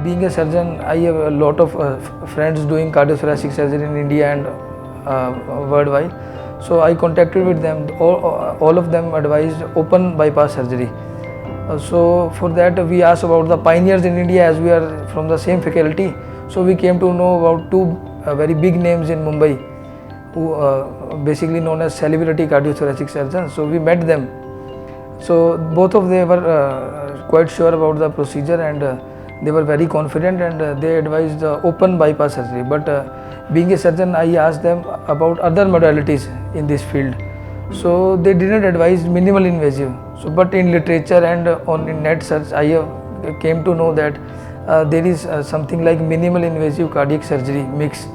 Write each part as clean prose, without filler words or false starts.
Being a surgeon, I have a lot of friends doing cardiothoracic surgery in India and worldwide. So I contacted with them. All of them advised open bypass surgery. So for that we asked about the pioneers in India, as we are from the same faculty. So we came to know about two very big names in Mumbai, who basically known as celebrity cardiothoracic surgeons. So we met them. So both of them were quite sure about the procedure, and they were very confident, and they advised open bypass surgery. But being a surgeon, I asked them about other modalities in this field. So they didn't advise minimal invasive. So but in literature and in net search, I came to know that there is something like minimal invasive cardiac surgery mix.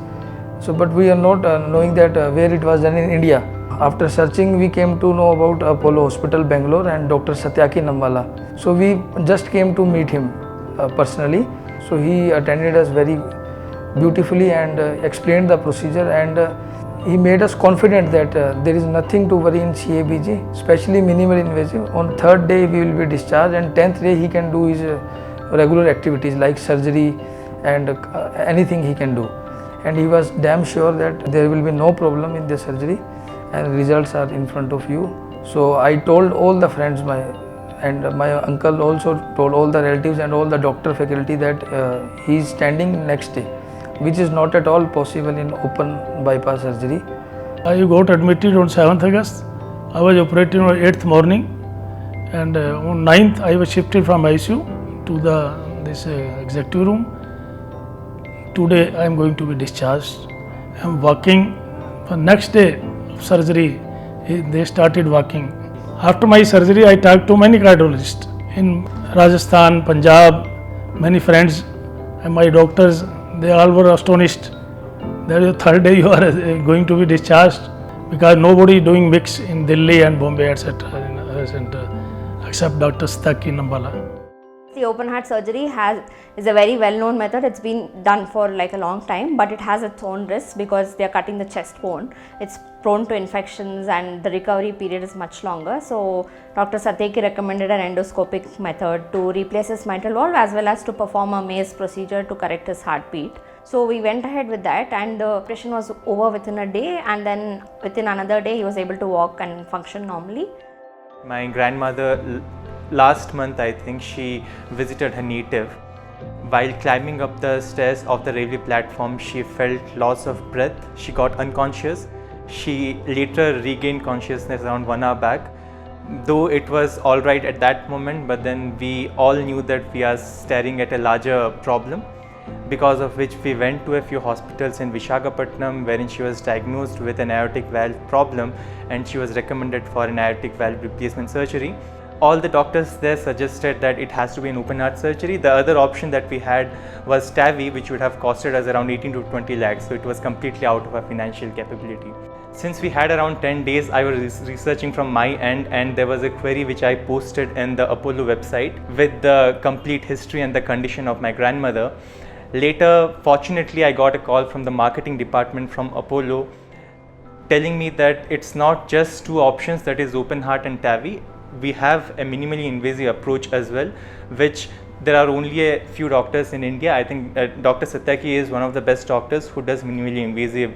So but we are not knowing that where it was done in India. After searching, we came to know about Apollo Hospital, Bangalore, and Dr. Satyaki Nambala. So we just came to meet him personally. So he attended us very beautifully and explained the procedure, and he made us confident that there is nothing to worry in CABG, especially minimal invasive. On third day we will be discharged, and 10th day he can do his regular activities like surgery and anything he can do. And he was damn sure that there will be no problem in the surgery, and results are in front of you. So I told all the friends, my uncle also told all the relatives and all the doctor faculty that he is standing next day, which is not at all possible in open bypass surgery. I got admitted on 7th August. I was operated on 8th morning, and on 9th I was shifted from ICU to this executive room. Today I am going to be discharged. I am walking. The next day of surgery, they started walking. After my surgery, I talked to many cardiologists in Rajasthan, Punjab, many friends, and my doctors. They all were astonished that the third day you are going to be discharged, because nobody doing mix in Delhi and Bombay, etc. Except Dr. Satyaki Nambala. The open heart surgery is a very well-known method. It's been done for like a long time, but it has its own risks because they are cutting the chest bone. It's prone to infections, and the recovery period is much longer. So Dr. Satyaki recommended an endoscopic method to replace his mitral valve, as well as to perform a Mace procedure to correct his heartbeat. So we went ahead with that, and the operation was over within a day, and then within another day he was able to walk and function normally. My grandmother, last month I think, she visited her native. While climbing up the stairs of the railway platform, she felt loss of breath. She got unconscious. She later regained consciousness around 1 hour back. Though it was alright at that moment, but then we all knew that we are staring at a larger problem, because of which we went to a few hospitals in Visakhapatnam, wherein she was diagnosed with an aortic valve problem, and she was recommended for an aortic valve replacement surgery. All the doctors there suggested that it has to be an open heart surgery. The other option that we had was TAVI, which would have costed us around 18 to 20 lakhs, so it was completely out of our financial capability. Since we had around 10 days, I was researching from my end, and there was a query which I posted in the Apollo website with the complete history and the condition of my grandmother. Later, fortunately, I got a call from the marketing department from Apollo telling me that it's not just two options, that is open heart and TAVI. We have a minimally invasive approach as well, which there are only a few doctors in India. I think Dr. Satyaki is one of the best doctors who does minimally invasive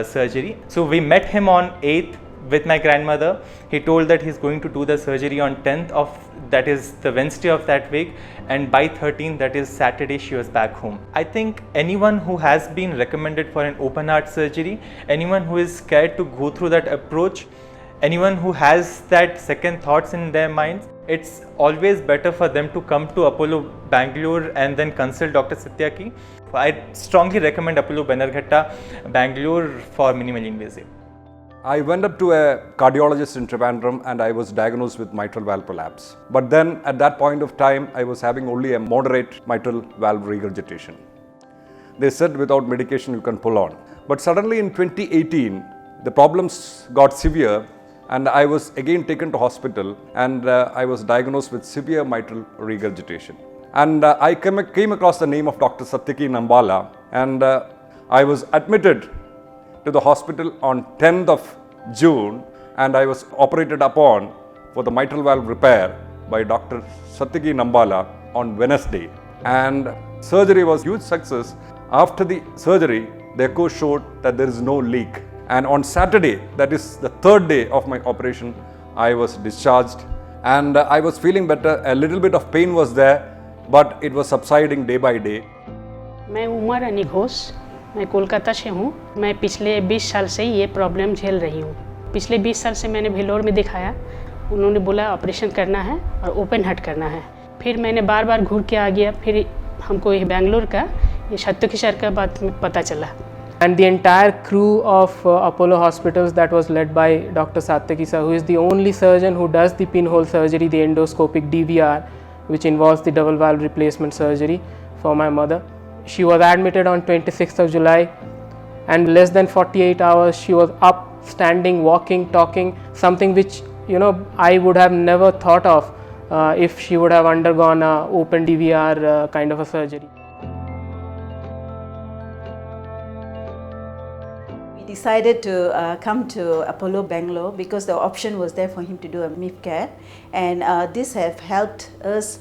surgery. So we met him on 8th with my grandmother. He told that he's going to do the surgery on 10th of, that is the Wednesday of that week, and by 13th, that is Saturday, she was back home. I think anyone who has been recommended for an open heart surgery, anyone who is scared to go through that approach, anyone who has that second thoughts in their minds, it's always better for them to come to Apollo Bangalore and then consult Dr. Satyaki. I strongly recommend Apollo Bannerghatta, Bangalore for minimally invasive. I went up to a cardiologist in Trivandrum and I was diagnosed with mitral valve prolapse. But then at that point of time, I was having only a moderate mitral valve regurgitation. They said without medication you can pull on. But suddenly in 2018, the problems got severe and I was again taken to hospital and I was diagnosed with severe mitral regurgitation. And I came across the name of Dr. Satyaki Nambala, and I was admitted to the hospital on 10th of June and I was operated upon for the mitral valve repair by Dr. Satyaki Nambala on Wednesday, and surgery was huge success. After the surgery, the echo showed that there is no leak, and on Saturday, that is the third day of my operation, I was discharged and I was feeling better. A little bit of pain was there, but it was subsiding day by day. मैं उमर अनी घोष, मैं कोलकाता से हूँ। मैं पिछले 20 साल से ये प्रॉब्लम झेल रही हूँ। पिछले 20 साल से मैंने भेलोर में दिखाया, उन्होंने बोला ऑपरेशन करना है और ओपन हार्ट करना है। फिर मैंने बार बार घूर के आ गया, फिर हमको ये बेंगलोर का ये सत्यकी सर का बात पता चला। And the entire crew of Apollo Hospitals that was led by Dr. Satyaki sir, who is the only surgeon who does the pinhole surgery, the endoscopic DVR, which involves the double valve replacement surgery for my mother. She was admitted on 26th of July, and less than 48 hours she was up, standing, walking, talking, something which I would have never thought of if she would have undergone a open DVR kind of a surgery. Decided to come to Apollo Bangalore because the option was there for him to do a MIF care, and this have helped us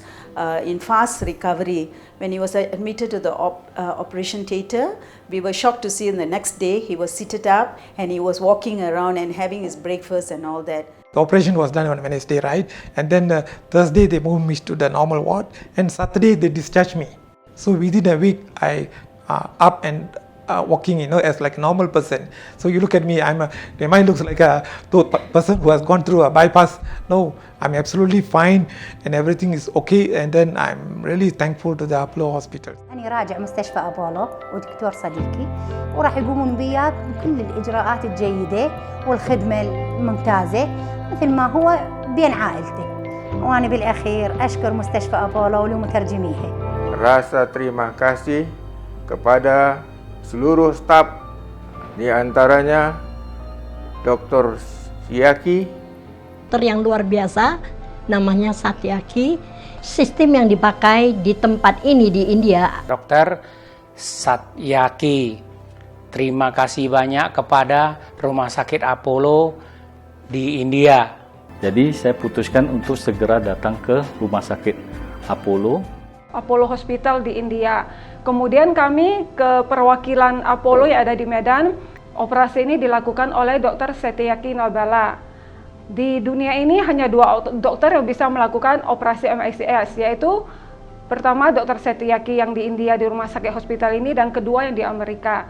in fast recovery. When he was admitted to the operation theatre, we were shocked to see the next day he was seated up and he was walking around and having his breakfast and all that. The operation was done on Wednesday, right? And then Thursday they moved me to the normal ward, and Saturday they discharged me. So within a week I up and walking, as like a normal person. So you look at me, they might look like a person who has gone through a bypass. No, I'm absolutely fine and everything is okay. And then I'm really thankful to the Apollo Hospital. أنا راجع مستشفى أبولو ودكتور صديقي وراح يقومون بيا بكل الإجراءات الجيدة والخدمة الممتازة مثل ما هو بين عائلتي. وأنا بالأخير أشكر مستشفى أبولو ولمترجميه. Rasa terima kasih kepada seluruh staf, di antaranya Dr. Satyaki. Dokter yang luar biasa, namanya Satyaki. Sistem yang dipakai di tempat ini di India. Dr. Satyaki, terima kasih banyak kepada Rumah Sakit Apollo di India. Jadi saya putuskan untuk segera datang ke Rumah Sakit Apollo Hospital di India. Kemudian kami ke perwakilan Apollo yang ada di Medan. Operasi ini dilakukan oleh Dr. Satyaki Nambala. Di dunia ini hanya 2 dokter yang bisa melakukan operasi MICS, yaitu pertama Dr. Satyaki yang di India di Rumah Sakit Hospital ini, dan kedua yang di Amerika.